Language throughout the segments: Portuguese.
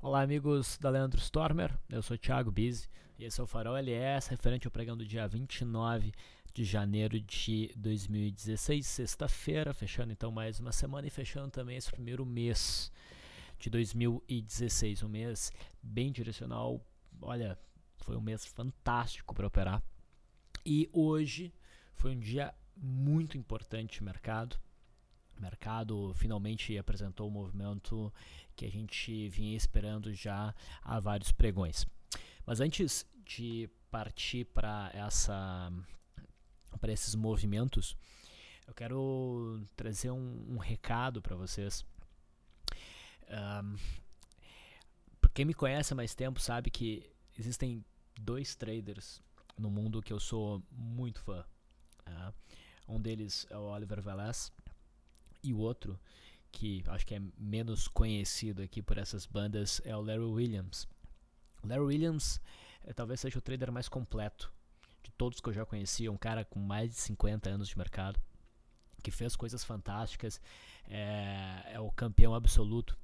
Olá, amigos da Leandro Stormer, eu sou o Thiago Bizzi e esse é o Farol LS, referente ao pregão do dia 29 de janeiro de 2016, sexta-feira, fechando então mais uma semana e fechando também esse primeiro mês de 2016, um mês bem direcional. Olha, foi um mês fantástico para operar e hoje foi um dia muito importante no mercado. O mercado finalmente apresentou o movimento que a gente vinha esperando já há vários pregões. Mas antes de partir para esses movimentos, eu quero trazer um recado para vocês. Quem me conhece há mais tempo sabe que existem dois traders no mundo que eu sou muito fã. Um deles é o Oliver Velez e o outro, que acho que é menos conhecido aqui por essas bandas, é o Larry Williams. O Larry Williams talvez seja o trader mais completo de todos que eu já conheci, um cara com mais de 50 anos de mercado, que fez coisas fantásticas, é o campeão absoluto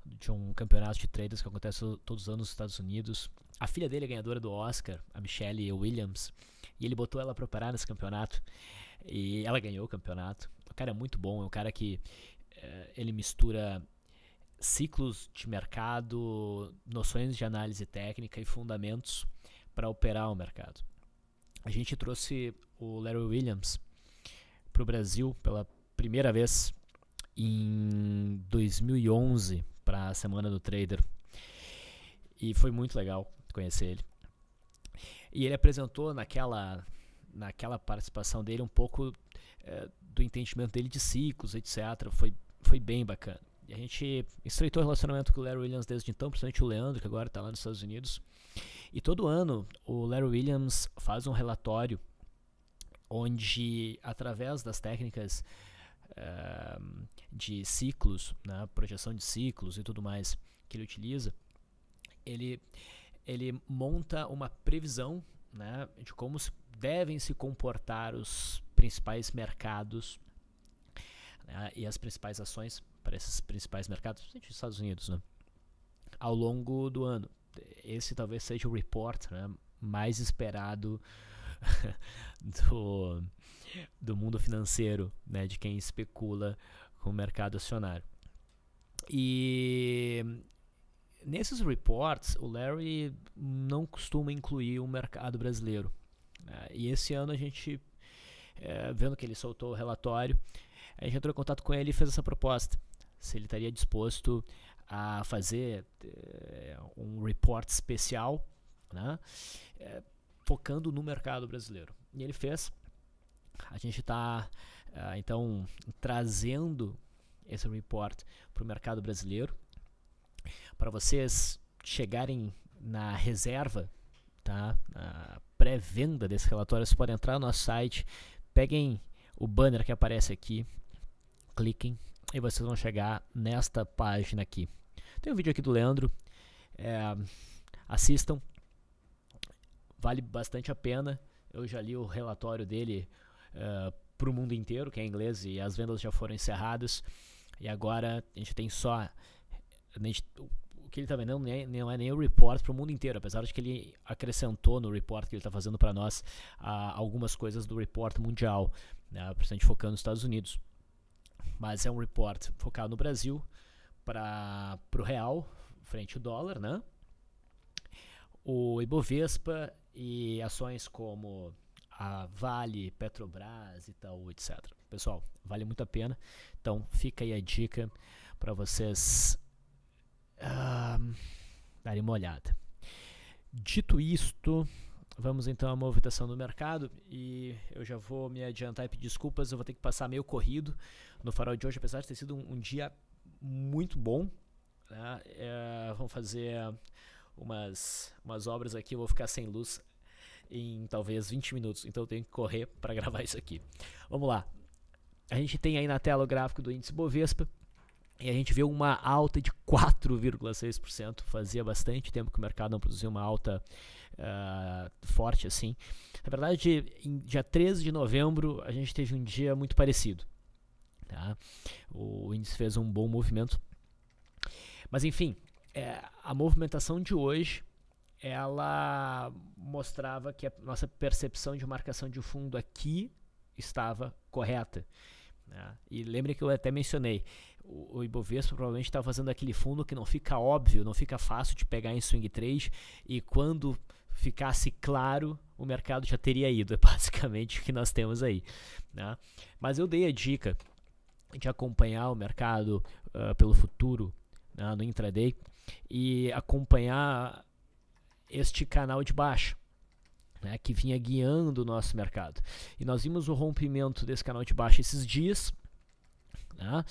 de um campeonato de traders que acontece todos os anos nos Estados Unidos. A filha dele é ganhadora do Oscar, a Michelle Williams, e ele botou ela para operar nesse campeonato, e ela ganhou o campeonato. O cara é muito bom, é um cara que ele mistura ciclos de mercado, noções de análise técnica e fundamentos para operar o mercado. A gente trouxe o Larry Williams para o Brasil pela primeira vez em 2011 para a Semana do Trader e foi muito legal conhecer ele. E ele apresentou naquela participação dele um pouco do entendimento dele de ciclos, etc. Foi bem bacana. E a gente estreitou o relacionamento com o Larry Williams desde então, principalmente o Leandro, que agora está lá nos Estados Unidos. E todo ano o Larry Williams faz um relatório onde, através das técnicas de ciclos, né, projeção de ciclos e tudo mais que ele utiliza, ele monta uma previsão, né, de como devem se comportar os principais mercados, né, e as principais ações para esses principais mercados, principalmente nos Estados Unidos, né, ao longo do ano. Esse talvez seja o report, né, mais esperado do mundo financeiro, né, de quem especula com o mercado acionário. E nesses reports, o Larry não costuma incluir o mercado brasileiro. E esse ano a gente, vendo que ele soltou o relatório, a gente entrou em contato com ele e fez essa proposta. Se ele estaria disposto a fazer um report especial, né, focando no mercado brasileiro. E ele fez. A gente está, então, trazendo esse report para o mercado brasileiro. Para vocês chegarem na reserva, tá, na pré-venda desse relatório, vocês podem entrar no nosso site, peguem o banner que aparece aqui, cliquem e vocês vão chegar nesta página aqui. Tem um vídeo aqui do Leandro, assistam, vale bastante a pena. Eu já li o relatório dele para o mundo inteiro, que é em inglês, e as vendas já foram encerradas, e agora a gente tem só... o que ele está vendendo não é nem o report para o mundo inteiro, apesar de que ele acrescentou no report que ele está fazendo para nós algumas coisas do report mundial, né, principalmente focando nos Estados Unidos. Mas é um report focado no Brasil, para o real, frente ao dólar, né? O Ibovespa e ações como a Vale, Petrobras, Itaú, etc. Pessoal, vale muito a pena. Então fica aí a dica para vocês darem uma olhada. Dito isto, vamos então à movimentação do mercado, e eu já vou me adiantar e pedir desculpas, eu vou ter que passar meio corrido no farol de hoje, apesar de ter sido um dia muito bom, né? Vamos fazer umas obras aqui, eu vou ficar sem luz em talvez 20 minutos, então eu tenho que correr para gravar isso aqui. Vamos lá. A gente tem aí na tela o gráfico do índice Bovespa, e a gente vê uma alta de 4,6%. Fazia bastante tempo que o mercado não produzia uma alta forte assim. Na verdade, em dia 13 de novembro, a gente teve um dia muito parecido. Tá? O índice fez um bom movimento. Mas enfim, a movimentação de hoje, ela mostrava que a nossa percepção de marcação de fundo aqui estava correta, né? E lembre que eu até mencionei, o Ibovespa provavelmente está fazendo aquele fundo que não fica óbvio, não fica fácil de pegar em swing trade, e quando ficasse claro, o mercado já teria ido. É basicamente o que nós temos aí, né? Mas eu dei a dica de acompanhar o mercado pelo futuro, né, no intraday, e acompanhar este canal de baixa, né, que vinha guiando o nosso mercado. E nós vimos o rompimento desse canal de baixa esses dias, né,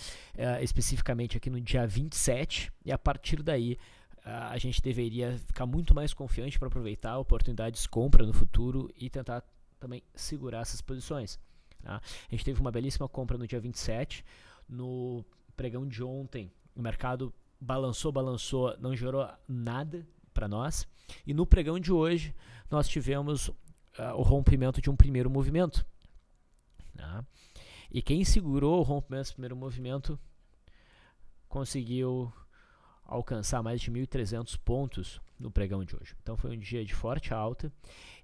especificamente aqui no dia 27, e a partir daí a gente deveria ficar muito mais confiante para aproveitar oportunidades de compra no futuro e tentar também segurar essas posições, tá? A gente teve uma belíssima compra no dia 27, no pregão de ontem o mercado balançou, não gerou nada para nós, e no pregão de hoje nós tivemos o rompimento de um primeiro movimento, tá? E quem segurou o rompimento desse primeiro movimento conseguiu alcançar mais de 1.300 pontos no pregão de hoje. Então foi um dia de forte alta,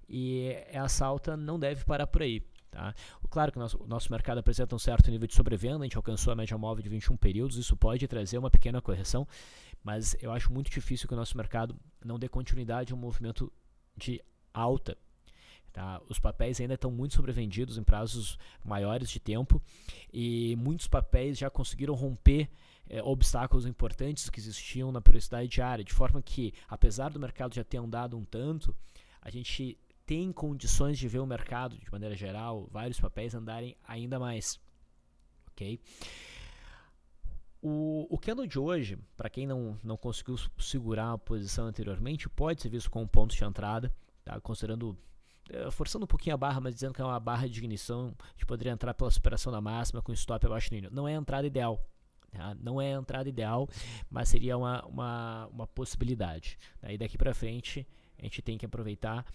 e essa alta não deve parar por aí, tá? Claro que o nosso mercado apresenta um certo nível de sobrevenda, a gente alcançou a média móvel de 21 períodos, isso pode trazer uma pequena correção, mas eu acho muito difícil que o nosso mercado não dê continuidade a um movimento de alta, tá? Os papéis ainda estão muito sobrevendidos em prazos maiores de tempo, e muitos papéis já conseguiram romper obstáculos importantes que existiam na periodicidade diária, de forma que, apesar do mercado já ter andado um tanto, a gente tem condições de ver o mercado, de maneira geral, vários papéis andarem ainda mais, ok? O candle de hoje, para quem não conseguiu segurar a posição anteriormente, pode ser visto como um ponto de entrada, tá? Considerando, forçando um pouquinho a barra, mas dizendo que é uma barra de ignição, a gente poderia entrar pela superação da máxima com stop abaixo do nível. Não é a entrada ideal, tá? Não é a entrada ideal, mas seria uma possibilidade, tá? E daqui para frente a gente tem que aproveitar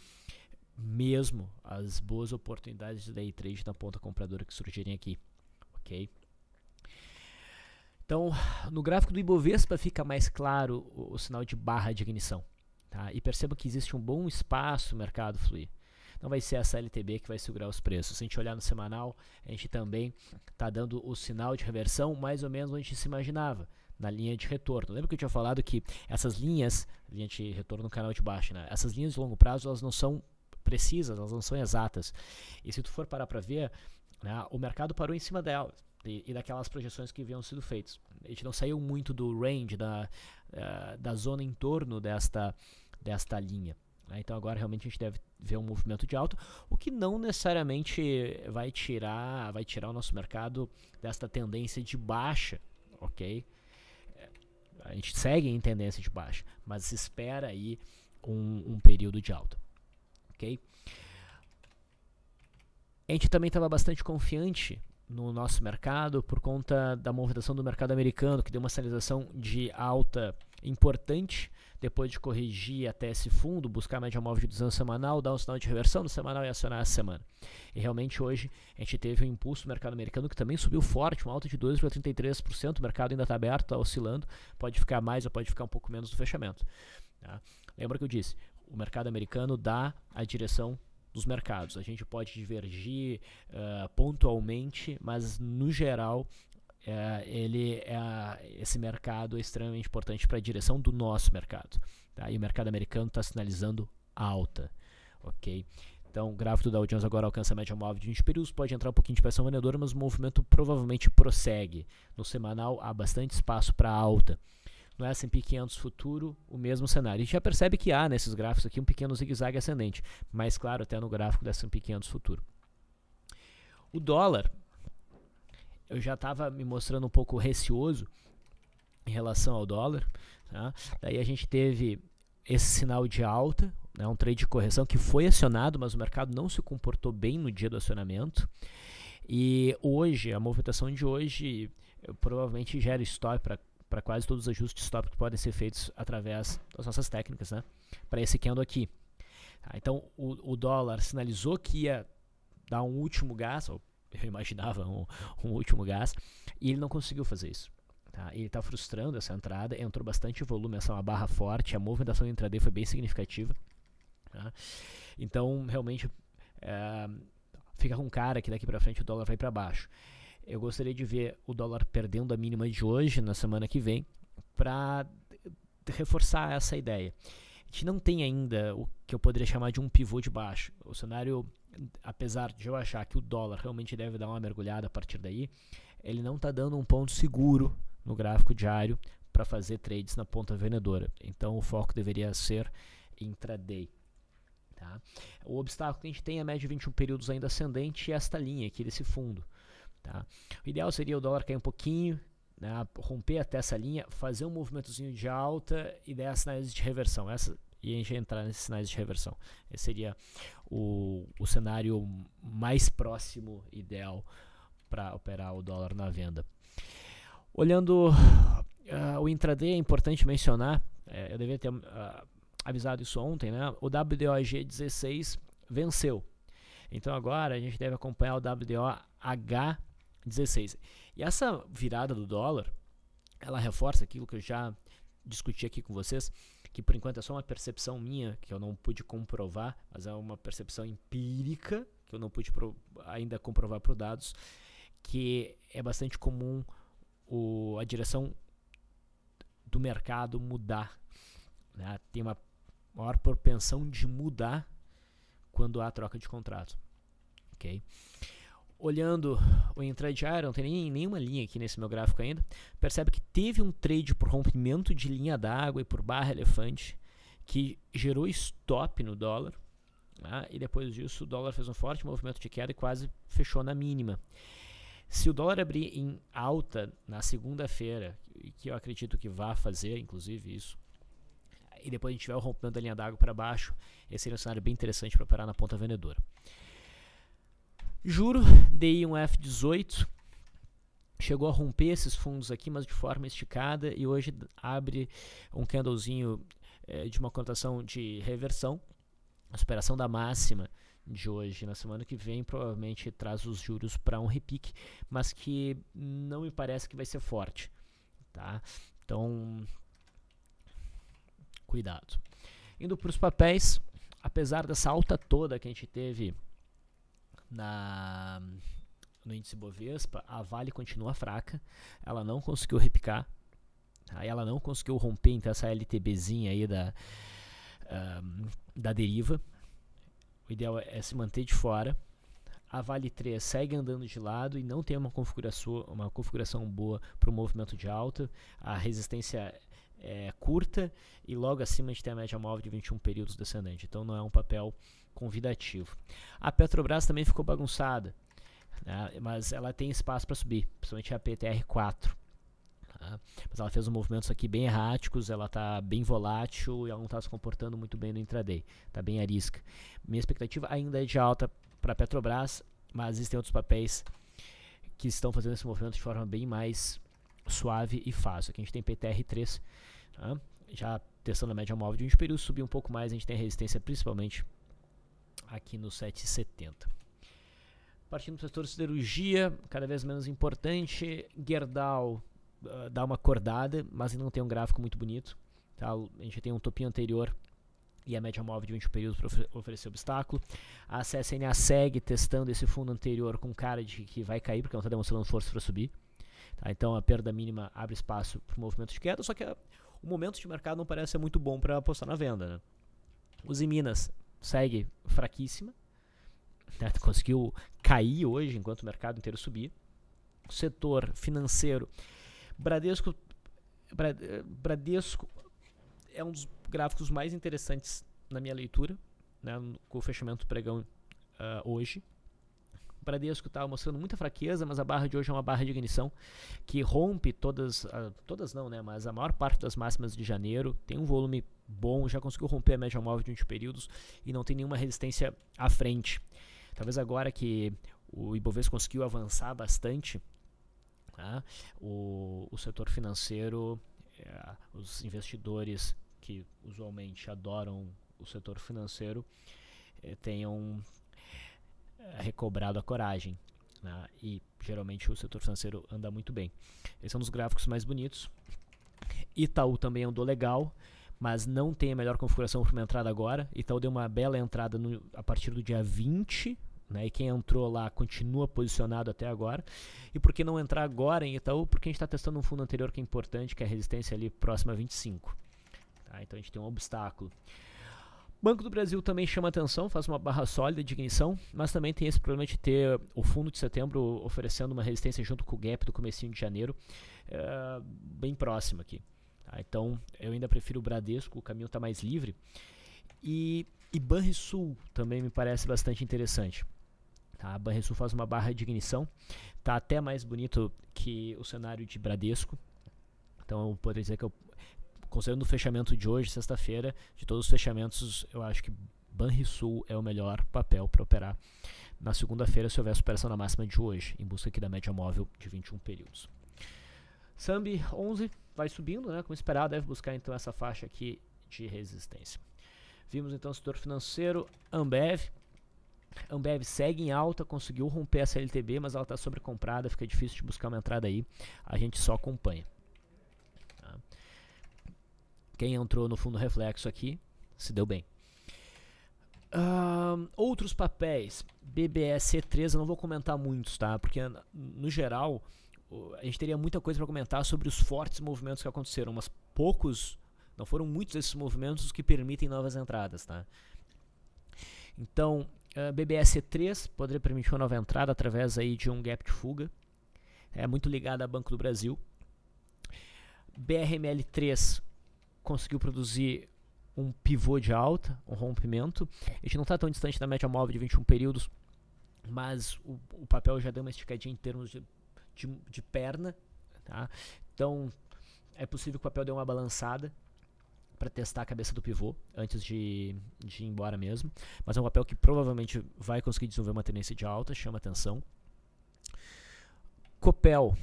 mesmo as boas oportunidades de day trade na ponta compradora que surgirem aqui, ok? Então, no gráfico do Ibovespa fica mais claro o sinal de barra de ignição, tá? E perceba que existe um bom espaço no mercado fluir. Não vai ser a CLTB que vai segurar os preços. Se a gente olhar no semanal, a gente também está dando o sinal de reversão mais ou menos onde a gente se imaginava, na linha de retorno. Lembra que eu tinha falado que essas linha de retorno no canal de baixo, né? Essas linhas de longo prazo, elas não são precisas, elas não são exatas. E se tu for parar para ver, né, o mercado parou em cima delas e daquelas projeções que haviam sido feitas. A gente não saiu muito do range, da zona em torno desta linha, né? Então agora realmente a gente deve ver um movimento de alta, o que não necessariamente vai tirar o nosso mercado desta tendência de baixa, ok? A gente segue em tendência de baixa, mas se espera aí um período de alta. Okay? A gente também estava bastante confiante no nosso mercado por conta da movimentação do mercado americano, que deu uma sinalização de alta importante depois de corrigir até esse fundo, buscar a média móvel de 200 semanal, dar um sinal de reversão no semanal e acionar essa semana. E realmente hoje a gente teve um impulso do mercado americano que também subiu forte, uma alta de 2,33%, o mercado ainda está aberto, está oscilando, pode ficar mais ou pode ficar um pouco menos do fechamento, tá? Lembra que eu disse, o mercado americano dá a direção dos mercados. A gente pode divergir pontualmente, mas no geral esse mercado é extremamente importante para a direção do nosso mercado, tá? E o mercado americano está sinalizando alta, ok? Então o gráfico do Dow Jones agora alcança a média móvel de 20 períodos, pode entrar um pouquinho de pressão vendedora, mas o movimento provavelmente prossegue. No semanal há bastante espaço para alta. No S&P 500 futuro, o mesmo cenário. A gente já percebe que há nesses gráficos aqui um pequeno zigue-zague ascendente, mais claro até no gráfico do S&P 500 futuro. O dólar, eu já estava me mostrando um pouco receoso em relação ao dólar, tá? Daí a gente teve esse sinal de alta, né, um trade de correção que foi acionado, mas o mercado não se comportou bem no dia do acionamento. E hoje, a movimentação de hoje provavelmente gera stop para quase todos os ajustes de stop que podem ser feitos através das nossas técnicas, né? Para esse candle aqui. Tá? Então, o dólar sinalizou que ia dar um último gás, ou eu imaginava um último gás, e ele não conseguiu fazer isso. Tá? Tá? Ele está frustrando essa entrada, entrou bastante volume, essa é uma barra forte, a movimentação do intraday foi bem significativa. Tá? Então, realmente, fica com cara que daqui para frente o dólar vai para baixo. Eu gostaria de ver o dólar perdendo a mínima de hoje, na semana que vem, para reforçar essa ideia. A gente não tem ainda o que eu poderia chamar de um pivô de baixo. O cenário, apesar de eu achar que o dólar realmente deve dar uma mergulhada a partir daí, ele não está dando um ponto seguro no gráfico diário para fazer trades na ponta vendedora. Então o foco deveria ser intraday. Tá? O obstáculo que a gente tem é a média de 21 períodos ainda ascendente e esta linha aqui desse fundo. Tá? O ideal seria o dólar cair um pouquinho, né, romper até essa linha, fazer um movimentozinho de alta e dar sinais de reversão. E a gente entrar nesses sinais de reversão. Esse seria o cenário mais próximo, ideal, para operar o dólar na venda. Olhando o intraday, é importante mencionar, eu devia ter avisado isso ontem, né? O WDOG 16 venceu. Então agora a gente deve acompanhar o WDOH 16. E essa virada do dólar, ela reforça aquilo que eu já discuti aqui com vocês, que por enquanto é só uma percepção minha, que eu não pude comprovar, mas é uma percepção empírica, que eu não pude ainda comprovar por dados, que é bastante comum a direção do mercado mudar. Né? Tem uma maior propensão de mudar quando há troca de contrato. Okay? Olhando o intradiário, não tem nenhuma linha aqui nesse meu gráfico ainda, percebe que teve um trade por rompimento de linha d'água e por barra elefante, que gerou stop no dólar, né? E depois disso o dólar fez um forte movimento de queda e quase fechou na mínima. Se o dólar abrir em alta na segunda-feira, que eu acredito que vai fazer, inclusive isso, e depois a gente tiver o rompimento da linha d'água para baixo, esse seria um cenário bem interessante para operar na ponta vendedora. Juro, DI1F18, chegou a romper esses fundos aqui, mas de forma esticada, e hoje abre um candlezinho de uma cotação de reversão, a superação da máxima de hoje. Na semana que vem provavelmente traz os juros para um repique, mas que não me parece que vai ser forte, tá? Então, cuidado. Indo para os papéis, apesar dessa alta toda que a gente teve no índice Bovespa, a Vale continua fraca, ela não conseguiu repicar, tá? Ela não conseguiu romper então essa LTBzinha aí da deriva. O ideal é se manter de fora. A Vale 3 segue andando de lado e não tem uma configuração boa para o movimento de alta. A resistência é curta e logo acima a gente tem a média móvel de 21 períodos descendente. Então não é um papel convidativo. A Petrobras também ficou bagunçada, né? Mas ela tem espaço para subir, principalmente a PTR4. Tá? Mas ela fez movimentos aqui bem erráticos, ela está bem volátil e ela não está se comportando muito bem no intraday. Está bem arisca. Minha expectativa ainda é de alta para a Petrobras, mas existem outros papéis que estão fazendo esse movimento de forma bem mais suave e fácil. Aqui a gente tem PTR3, tá? Já testando a média móvel de 20 períodos, subir um pouco mais, a gente tem resistência principalmente aqui no 7,70. Partindo para o setor de siderurgia, cada vez menos importante. Gerdau dá uma acordada, mas não tem um gráfico muito bonito, tá? A gente tem um topinho anterior e a média móvel de 20 períodos para oferecer obstáculo. A CSNA segue testando esse fundo anterior com cara de que vai cair, porque não está demonstrando força para subir. Tá? Então a perda mínima abre espaço para o movimento de queda, só que o momento de mercado não parece ser muito bom para apostar na venda, né? Os Minas segue fraquíssima, né? Conseguiu cair hoje enquanto o mercado inteiro subia. O setor financeiro, Bradesco é um dos gráficos mais interessantes na minha leitura, né, com o fechamento do pregão hoje. O Bradesco está mostrando muita fraqueza, mas a barra de hoje é uma barra de ignição que rompe todas não, né, mas a maior parte das máximas de janeiro, tem um volume bom, já conseguiu romper a média móvel de 20 períodos e não tem nenhuma resistência à frente. Talvez agora que o Ibovespa conseguiu avançar bastante, tá, o setor financeiro, os investidores que usualmente adoram o setor financeiro tenham recobrado a coragem. né? E geralmente o setor financeiro anda muito bem. Esses são os gráficos mais bonitos. Itaú também andou legal, mas não tem a melhor configuração para uma entrada agora. Itaú deu uma bela entrada a partir do dia 20, né, e quem entrou lá continua posicionado até agora. E por que não entrar agora em Itaú? Porque a gente está testando um fundo anterior que é importante, que é a resistência ali próxima a 25. Tá? Então a gente tem um obstáculo. Banco do Brasil também chama atenção, faz uma barra sólida de ignição, mas também tem esse problema de ter o fundo de setembro oferecendo uma resistência junto com o gap do comecinho de janeiro, bem próximo aqui. Tá? Então eu ainda prefiro o Bradesco, o caminho está mais livre. E Banrisul também me parece bastante interessante. Tá? A Banrisul faz uma barra de ignição, está até mais bonito que o cenário de Bradesco. Então eu poderia dizer que considerando o fechamento de hoje, sexta-feira, de todos os fechamentos, eu acho que Banrisul é o melhor papel para operar na segunda-feira, se houver superação na máxima de hoje, em busca aqui da média móvel de 21 períodos. Sambi 11 vai subindo, né, como esperado, deve buscar então essa faixa aqui de resistência. Vimos então o setor financeiro, Ambev segue em alta, conseguiu romper a CLTB, mas ela está sobrecomprada, fica difícil de buscar uma entrada aí, a gente só acompanha. Tá? Quem entrou no fundo reflexo aqui, se deu bem. Outros papéis, BBSC3, eu não vou comentar muitos, tá? Porque no geral, a gente teria muita coisa para comentar sobre os fortes movimentos que aconteceram, mas não foram muitos desses movimentos que permitem novas entradas, tá? Então, BBSC3 poderia permitir uma nova entrada através aí de um gap de fuga, é muito ligado a Banco do Brasil. BRML3 conseguiu produzir um pivô de alta, um rompimento. A gente não está tão distante da média móvel de 21 períodos, mas o papel já deu uma esticadinha em termos de perna. Tá? Então, é possível que o papel dê uma balançada para testar a cabeça do pivô antes de ir embora mesmo. Mas é um papel que provavelmente vai conseguir desenvolver uma tendência de alta, chama atenção. Copel.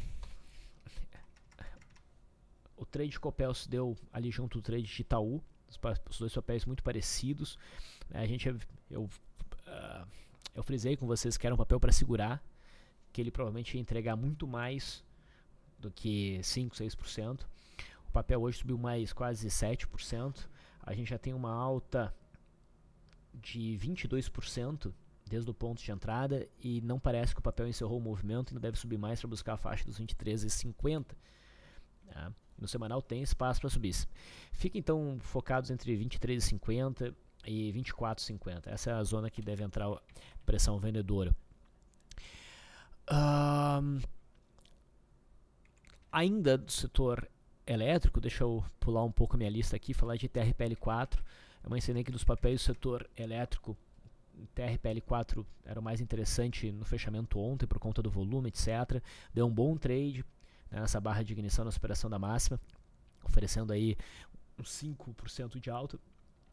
O trade Copel se deu ali junto do trade de Itaú, os dois papéis muito parecidos. Eu frisei com vocês que era um papel para segurar, que ele provavelmente ia entregar muito mais do que 5, 6%. O papel hoje subiu mais quase 7%. A gente já tem uma alta de 22% desde o ponto de entrada e não parece que o papel encerrou o movimento, ainda deve subir mais para buscar a faixa dos 23,50. Tá? No semanal tem espaço para subir. Fica então focados entre 23,50 e 24,50. Essa é a zona que deve entrar a pressão vendedora. Ainda do setor elétrico, deixa eu pular um pouco a minha lista aqui, falar de TRPL4. Eu mencionei que dos papéis do setor elétrico, TRPL4 era o mais interessante no fechamento ontem por conta do volume, etc. Deu um bom trade, né, nessa barra de ignição na superação da máxima, oferecendo aí uns 5% de alta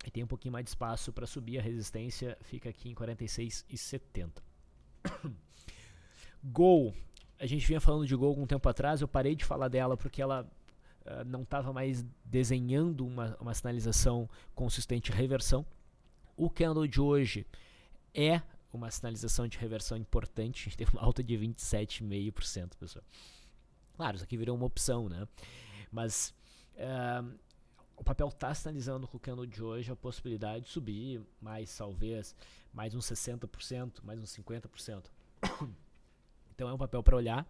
e tem um pouquinho mais de espaço para subir. A resistência fica aqui em 46,70. Gol, a gente vinha falando de Gol algum tempo atrás, eu parei de falar dela porque ela não estava mais desenhando uma sinalização consistente de reversão. O candle de hoje é uma sinalização de reversão importante, a gente teve uma alta de 27,5%, pessoal. Claro, isso aqui virou uma opção, né? Mas o papel está sinalizando com o candle de hoje a possibilidade de subir mais, talvez, mais uns 60%, mais uns 50%. Então é um papel para olhar.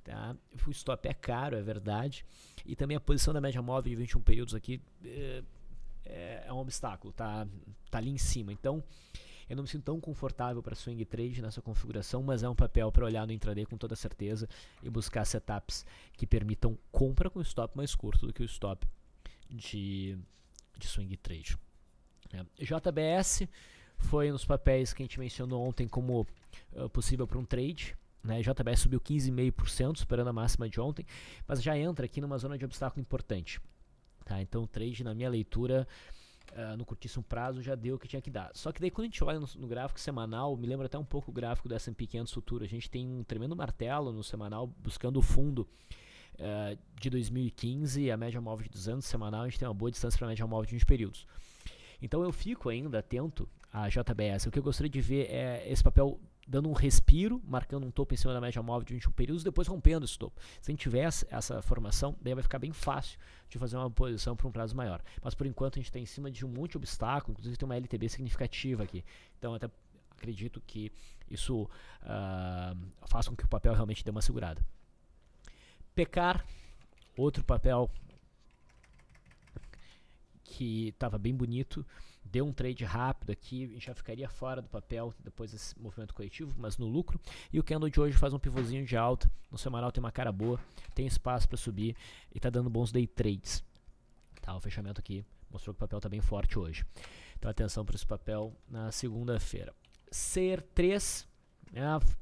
Tá? O stop é caro, é verdade. E também a posição da média móvel de 21 períodos aqui é um obstáculo, tá ali em cima. Então eu não me sinto tão confortável para swing trade nessa configuração, mas é um papel para olhar no intraday com toda certeza e buscar setups que permitam compra com stop mais curto do que o stop de swing trade. JBS foi um dos papéis que a gente mencionou ontem como possível para um trade. Né, JBS subiu 15,5%, superando a máxima de ontem, mas já entra aqui numa zona de obstáculo importante. Tá? Então o trade, na minha leitura, no curtíssimo prazo, já deu o que tinha que dar. Só que daí quando a gente olha no gráfico semanal, me lembra até um pouco o gráfico do S&P 500 futuro. A gente tem um tremendo martelo no semanal, buscando o fundo de 2015, a média móvel de 200 semanal, a gente tem uma boa distância para a média móvel de 20 períodos. Então eu fico ainda atento a JBS. O que eu gostaria de ver é esse papel dando um respiro, marcando um topo em cima da média móvel de 21 períodos, depois rompendo esse topo. Se a gente tiver essa formação, daí vai ficar bem fácil de fazer uma posição para um prazo maior. Mas por enquanto a gente está em cima de um monte de obstáculo, inclusive tem uma LTB significativa aqui. Então até acredito que isso faça com que o papel realmente dê uma segurada. Pecar, outro papel que estava bem bonito, deu um trade rápido aqui, já ficaria fora do papel depois desse movimento coletivo, mas no lucro. E o candle de hoje faz um pivôzinho de alta, no semanal tem uma cara boa, tem espaço para subir e está dando bons day trades. Tá, o fechamento aqui mostrou que o papel está bem forte hoje. Então atenção para esse papel na segunda-feira. CER3,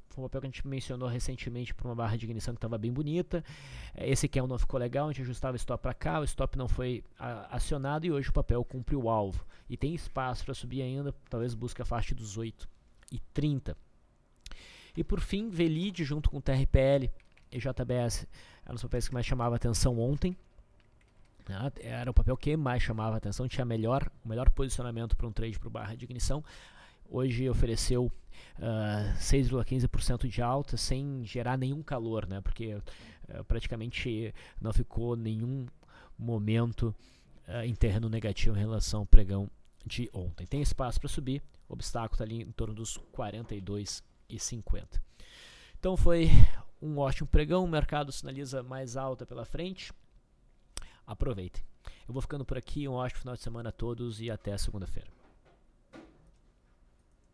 foi um papel que a gente mencionou recentemente para uma barra de ignição que estava bem bonita. Esse candle não ficou legal, a gente ajustava o stop para cá, o stop não foi acionado e hoje o papel cumpre o alvo. E tem espaço para subir ainda, talvez busque a faixa dos 8,30. E por fim, VLID junto com TRPL e JBS eram os papéis que mais chamavam a atenção ontem. Era o papel que mais chamava a atenção, tinha o melhor posicionamento para um trade para o barra de ignição. Hoje ofereceu 6,15% de alta sem gerar nenhum calor, né? Porque praticamente não ficou nenhum momento em terreno negativo em relação ao pregão de ontem. Tem espaço para subir, o obstáculo está ali em torno dos 42,50. Então foi um ótimo pregão, o mercado sinaliza mais alta pela frente. Aproveitem. Eu vou ficando por aqui, um ótimo final de semana a todos e até segunda-feira.